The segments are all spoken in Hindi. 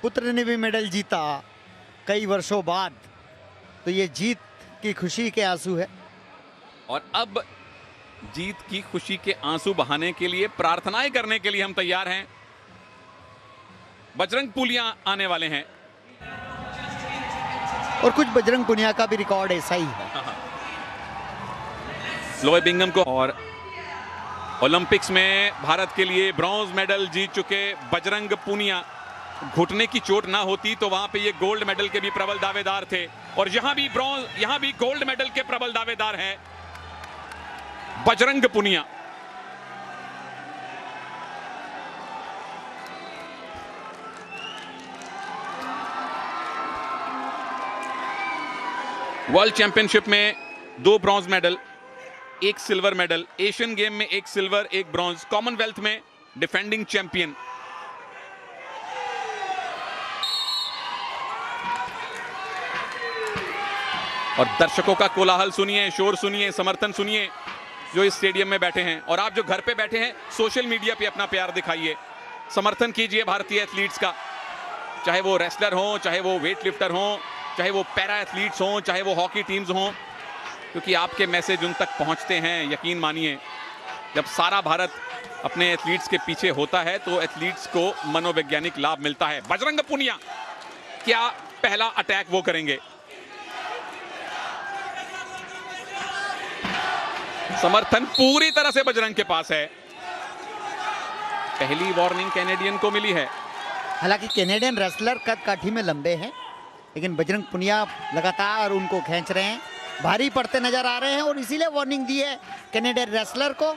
पुत्र ने भी मेडल जीता कई वर्षों बाद, तो ये जीत की खुशी के आंसू है। और अब जीत की खुशी के आंसू बहाने के लिए, प्रार्थनाएं करने के लिए हम तैयार हैं। बजरंग पुनिया आने वाले हैं और कुछ बजरंग पुनिया का भी रिकॉर्ड ऐसा ही है। लोए बिंगम को और ओलंपिक्स में भारत के लिए ब्रॉन्ज मेडल जीत चुके बजरंग पुनिया, घुटने की चोट ना होती तो वहां पे ये गोल्ड मेडल के भी प्रबल दावेदार थे, और यहां भी ब्रॉन्ज, यहां भी गोल्ड मेडल के प्रबल दावेदार हैं बजरंग पुनिया। वर्ल्ड चैंपियनशिप में 2 bronze medal, 1 silver medal, Asian game में 1 सिल्वर 1 ब्रॉन्ज, कॉमनवेल्थ में डिफेंडिंग चैंपियन। और दर्शकों का कोलाहल सुनिए, शोर सुनिए, समर्थन सुनिए जो इस स्टेडियम में बैठे हैं, और आप जो घर पे बैठे हैं सोशल मीडिया पे अपना प्यार दिखाइए, समर्थन कीजिए भारतीय एथलीट्स का, चाहे वो रेसलर हो, चाहे वो वेट लिफ्टर हो, चाहे वो पैरा एथलीट्स हों, चाहे वो हॉकी टीम्स हों, क्योंकि आपके मैसेज उन तक पहुंचते हैं। यकीन मानिए, जब सारा भारत अपने एथलीट्स के पीछे होता है तो एथलीट्स को मनोवैज्ञानिक लाभ मिलता है। बजरंग पुनिया, क्या पहला अटैक वो करेंगे? समर्थन पूरी तरह से बजरंग के पास है। पहली वार्निंग कैनेडियन को मिली है। हालांकि कैनेडियन रेसलर कद काठी में लंबे हैं, लेकिन बजरंग पुनिया लगातार उनको खींच रहे हैं, भारी पड़ते नजर आ रहे हैं, और इसीलिए वार्निंग दी है कैनेडियन रेसलर को।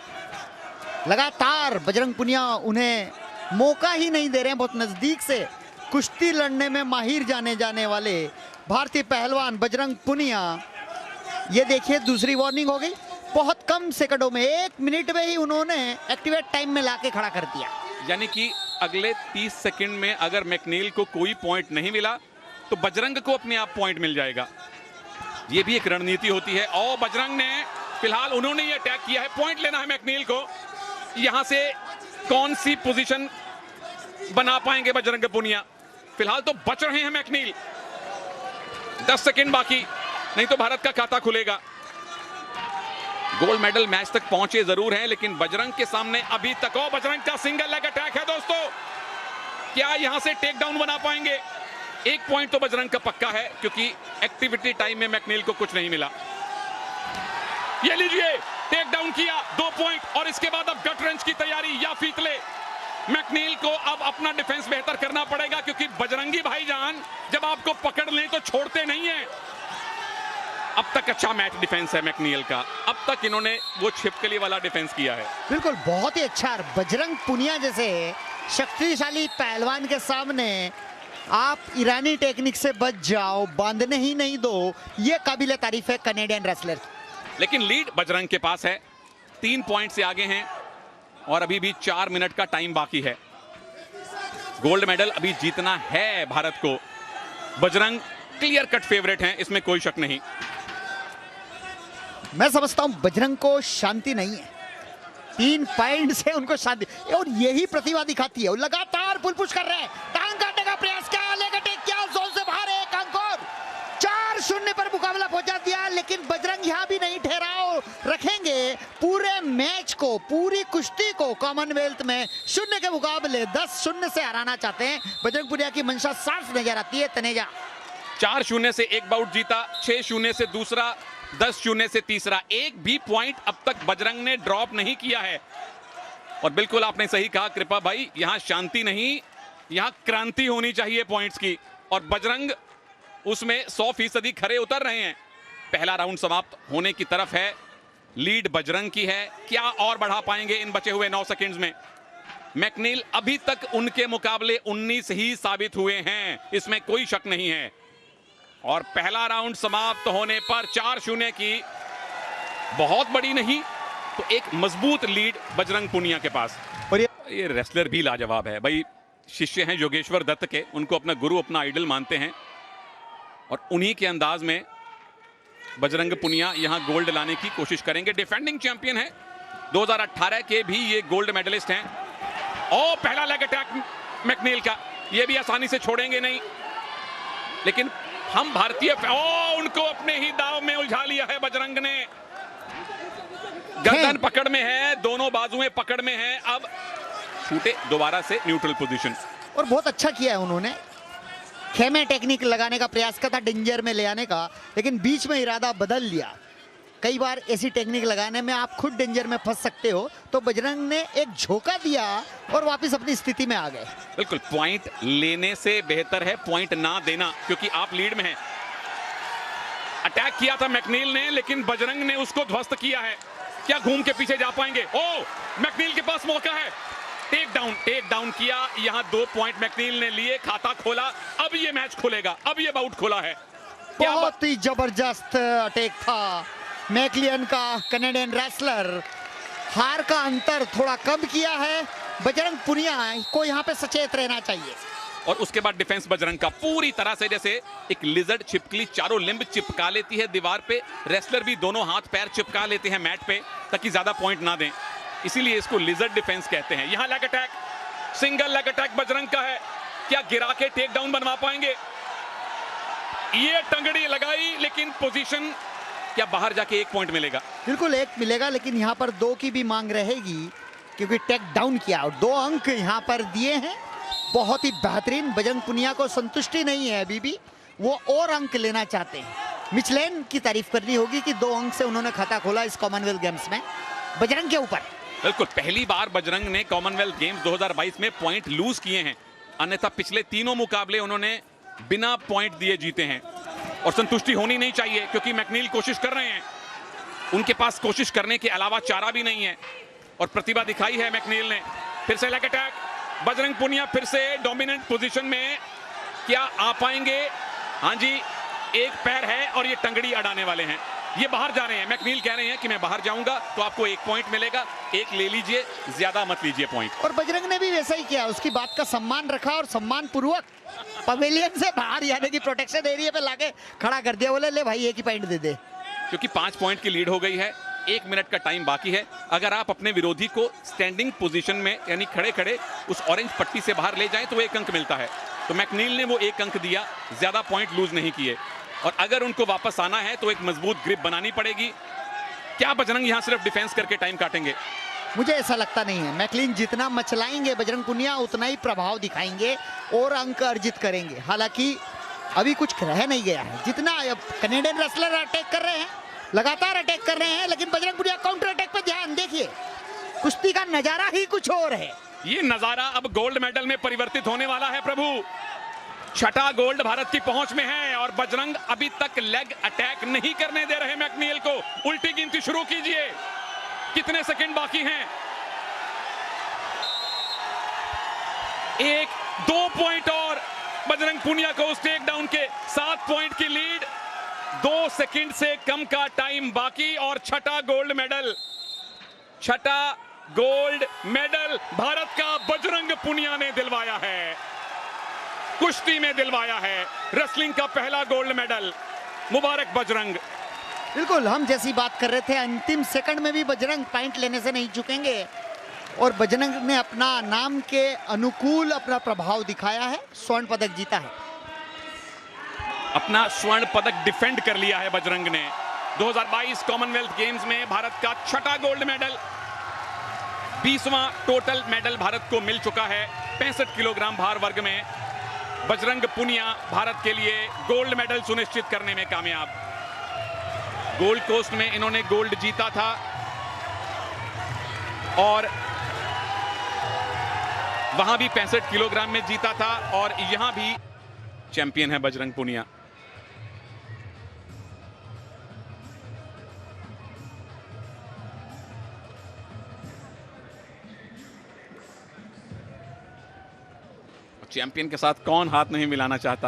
लगातार बजरंग पुनिया उन्हें मौका ही नहीं दे रहे हैं। बहुत नजदीक से कुश्ती लड़ने में माहिर जाने वाले भारतीय पहलवान बजरंग पुनिया, ये देखिए दूसरी वार्निंग हो गई। बहुत कम सेकंडों में, 1 मिनट में ही उन्होंने एक्टिवेट टाइम में लाके खड़ा कर दिया। यानी कि अगले 30 सेकंड में अगर मैकनील को कोई पॉइंट नहीं मिला तो बजरंग को अपने आप पॉइंट मिल जाएगा। ये भी एक रणनीति होती है। और बजरंग ने, फिलहाल उन्होंने ये अटैक किया है, पॉइंट लेना है मैकनील को। यहां से कौन सी पोजीशन बना पाएंगे बजरंग पुनिया? फिलहाल तो बच रहे हैं मैकनील। 10 सेकंड बाकी, नहीं तो भारत का खाता खुलेगा। गोल्ड मेडल मैच तक पहुंचे जरूर हैं, लेकिन बजरंग के सामने अभी तक, और बजरंग का सिंगल लेग अटैक है दोस्तों। क्या यहां से टेक डाउन बना पाएंगे? 1 पॉइंट तो बजरंग का पक्का है, क्योंकि एक्टिविटी टाइम में मैकनील को कुछ नहीं मिला। ये लीजिए, टेक डाउन किया, 2 पॉइंट, और इसके बाद अब गट रेंच की तैयारी या फीतले। मैकनील को अब अपना डिफेंस बेहतर करना पड़ेगा, क्योंकि बजरंगी भाईजान जब आपको पकड़ लें तो छोड़ते नहीं हैं। अब तक अच्छा मैच डिफेंस है मैकनील का, अब तक इन्होंने वो छिपकली वाला डिफेंस किया है। बिल्कुल, बहुत ही अच्छा। बजरंग पुनिया जैसे शक्तिशाली पहलवान के सामने आप ईरानी टेक्निक से बच जाओ, बांधने ही नहीं दो, ये काबिले तारीफ है कैनेडियन रेसलर। लेकिन लीड बजरंग के पास है, 3 पॉइंट से आगे हैं, और अभी भी 4 मिनट का टाइम बाकी है। गोल्ड मेडल अभी जीतना है भारत को। बजरंग क्लियर कट फेवरेट हैं, इसमें कोई शक नहीं। मैं समझता हूं बजरंग को शांति नहीं है, 3 पॉइंट से उनको शांति, और यही प्रतिभा दिखाती है। लगातार पुल पुश कर रहे हैं, टांग काटने का प्रयास किया, लेग अटैक किया, जोन से बाहर 1 अंक और 4-0 पर मुकाबला पहुंचा दिया। लेकिन बजरंग यहां भी नहीं ठहराव रखेंगे। पूरे मैच को, पूरी कुश्ती को कॉमनवेल्थ में 0 के मुकाबले 10-0 से हराना चाहते हैं। बजरंग पुनिया की मंशा साफ नजर आती है। तनेजा 4-0 से 1 बाउट जीता, 6-0 से दूसरा, 10-0 से तीसरा। एक भी पॉइंट अब तक बजरंग ने ड्रॉप नहीं किया है। और बिल्कुल आपने सही कहा कृपा भाई, यहां शांति नहीं, यहां क्रांति होनी चाहिए पॉइंट्स की, और बजरंग उसमें 100% खरे उतर रहे हैं। पहला राउंड समाप्त होने की तरफ है, लीड बजरंग की है। क्या और बढ़ा पाएंगे इन बचे हुए 9 सेकंड्स में? मैकनील अभी तक उनके मुकाबले 19 ही साबित हुए हैं, इसमें कोई शक नहीं है। और पहला राउंड समाप्त होने पर 4-0 की बहुत बड़ी नहीं तो एक मजबूत लीड बजरंग पुनिया के पास। और ये रेसलर भी लाजवाब है भाई, शिष्य हैं योगेश्वर दत्त के, उनको अपना गुरु, अपना आइडल मानते हैं, और उन्हीं के अंदाज में बजरंग पुनिया यहां गोल्ड लाने की कोशिश करेंगे। डिफेंडिंग चैंपियन है, 2018 के भी ये गोल्ड मेडलिस्ट हैं। और पहला लेग अटैक मैकनील का, ये भी आसानी से छोड़ेंगे नहीं, लेकिन हम भारतीय उनको अपने ही दाव में उलझा लिया है बजरंग ने। गर्दन पकड़ में है, दोनों बाजुएं पकड़ में हैं। अब छूटे दोबारा से न्यूट्रल पोजीशन। और बहुत अच्छा किया है उन्होंने, खेमे टेक्निक लगाने का प्रयास किया था, डेंजर में ले आने का, लेकिन बीच में इरादा बदल लिया। कई बार ऐसी टेक्निक लगाने में आप खुद डेंजर में फंस सकते हो, तो बजरंग ने एक झोंका दिया और वापस अपनी स्थिति में आ गए। बिल्कुल, पॉइंट लेने से बेहतर है पॉइंट ना देना, क्योंकि आप लीड में हैं। अटैक किया था मैकनील ने, लेकिन बजरंग ने उसको ध्वस्त किया है। क्या घूम के पीछे जा पाएंगे? मैकनील के पास मौका है। टेक डाउन किया। यहां 2 पॉइंट मैकनील ने लिए, खाता खोला। अब ये मैच खुलेगा, अब ये बाउट खुला है। बहुत ही जबरदस्त अटैक था मैकलियन का। कनाडियन रेसलर हार का अंतर थोड़ा कम किया है। बजरंग पुनिया को यहाँ पे सचेत रहना चाहिए। और उसके बाद डिफेंस बजरंग का पूरी तरह से, जैसे एक लिजर्ड छिपकली चारों लिंब चिपका लेती है दीवार पे, रेसलर भी दोनों हाथ पैर चिपका लेते हैं मैट पे ताकि ज्यादा पॉइंट ना दें। इसीलिए इसको लिजर्ड डिफेंस कहते हैं। यहां leg attack, single leg attack Bajrang का है। क्या गिरा के टेक डाउन बनवा पाएंगे? ये टंगड़ी लगाई, लेकिन पोजीशन, क्या बाहर जाके 1 पॉइंट मिलेगा? बिल्कुल 1 मिलेगा, लेकिन यहाँ पर 2 की भी मांग रहेगी, क्योंकि टेक डाउन किया और 2 अंक यहाँ पर दिए हैं। बहुत ही बेहतरीन। बजरंग पुनिया को संतुष्टि नहीं है अभी भी, वो और अंक लेना चाहते हैं। मिचलेन की तारीफ करनी होगी कि 2 अंक से उन्होंने खाता खोला इस कॉमनवेल्थ गेम्स में बजरंग के ऊपर। बिल्कुल, पहली बार बजरंग ने कॉमनवेल्थ गेम्स 2022 में पॉइंट लूज किए हैं, अन्यथा पिछले तीनों मुकाबले उन्होंने बिना पॉइंट दिए जीते हैं। और संतुष्टि होनी नहीं चाहिए, क्योंकि मैकनील कोशिश कर रहे हैं। उनके पास कोशिश करने के अलावा चारा भी नहीं है, और प्रतिभा दिखाई है मैकनील ने। फिर से लेग अटैक, बजरंग पुनिया फिर से डोमिनेंट पोजीशन में। क्या आ पाएंगे? हाँ जी, एक पैर है और ये टंगड़ी अड़ाने वाले हैं। ये बाहर जा रहे हैं। मैकनील कह रहे हैं कि मैं बाहर जाऊंगा तो आपको 1 पॉइंट मिलेगा, 1 ले लीजिए, ज्यादा मत लीजिए पॉइंट। और बजरंग ने भी वैसा ही किया, उसकी बात का सम्मान रखा और सम्मान पूर्वक पवेलियन से बाहर, यानी कि प्रोटेक्शन एरिया पे लाके खड़ा कर दिया। बोले ले भाई 1 ही पॉइंट दे दे, क्योंकि 5 पॉइंट की लीड हो गई है। 1 मिनट का टाइम बाकी है। अगर आप अपने विरोधी को स्टैंडिंग पोजीशन में, यानी खड़े खड़े उस ऑरेंज पट्टी से बाहर ले जाएं, तो 1 अंक मिलता है। तो मैकनील ने वो 1 अंक दिया, ज्यादा पॉइंट लूज नहीं किए। और अगर उनको वापस आना है तो एक मजबूत ग्रिप बनानी पड़ेगी। क्या बजरंग यहां सिर्फ डिफेंस करके टाइम काटेंगे? मुझे ऐसा लगता नहीं है। मैकलिन जितना मचलाएंगे बजरंग पुनिया, उतना ही प्रभाव दिखाएंगे और अंक अर्जित करेंगे। हालांकि अभी कुछ रह नहीं गया है। जितना कनाडियन रेसलर अटैक कर रहे हैं, लगातार अटैक कर रहे हैं, लेकिन बजरंग पुनिया काउंटर अटैक पे ध्यान देखिए। कुश्ती का नजारा ही कुछ और है। ये नजारा अब गोल्ड मेडल में परिवर्तित होने वाला है प्रभु। 6ठा गोल्ड भारत की पहुंच में है, और बजरंग अभी तक लेग अटैक नहीं करने दे रहे मैकनील को। उल्टी गिनती शुरू कीजिए, कितने सेकंड बाकी हैं? 1-2 पॉइंट और बजरंग पुनिया को उस टेक डाउन के 7 पॉइंट की लीड। 2 सेकंड से कम का टाइम बाकी, और 6ठा गोल्ड मेडल, 6ठा गोल्ड मेडल भारत का बजरंग पुनिया ने दिलवाया है, कुश्ती में दिलवाया है। रेसलिंग का पहला गोल्ड मेडल, मुबारक बजरंग। बिल्कुल, हम जैसी बात कर रहे थे, अंतिम सेकंड में भी बजरंग पॉइंट लेने से नहीं चुकेंगे, और बजरंग ने अपना नाम के अनुकूल अपना प्रभाव दिखाया है, स्वर्ण पदक जीता है। अपना स्वर्ण पदक डिफेंड कर लिया है बजरंग ने। 2022 कॉमनवेल्थ गेम्स में भारत का 6ठा गोल्ड मेडल, 20वां टोटल मेडल भारत को मिल चुका है 65 किलोग्राम भार वर्ग में। बजरंग पुनिया भारत के लिए गोल्ड मेडल सुनिश्चित करने में कामयाब। गोल्ड कोस्ट में इन्होंने गोल्ड जीता था, और वहां भी 65 किलोग्राम में जीता था, और यहां भी चैंपियन है बजरंग पुनिया। चैंपियन के साथ कौन हाथ नहीं मिलाना चाहता।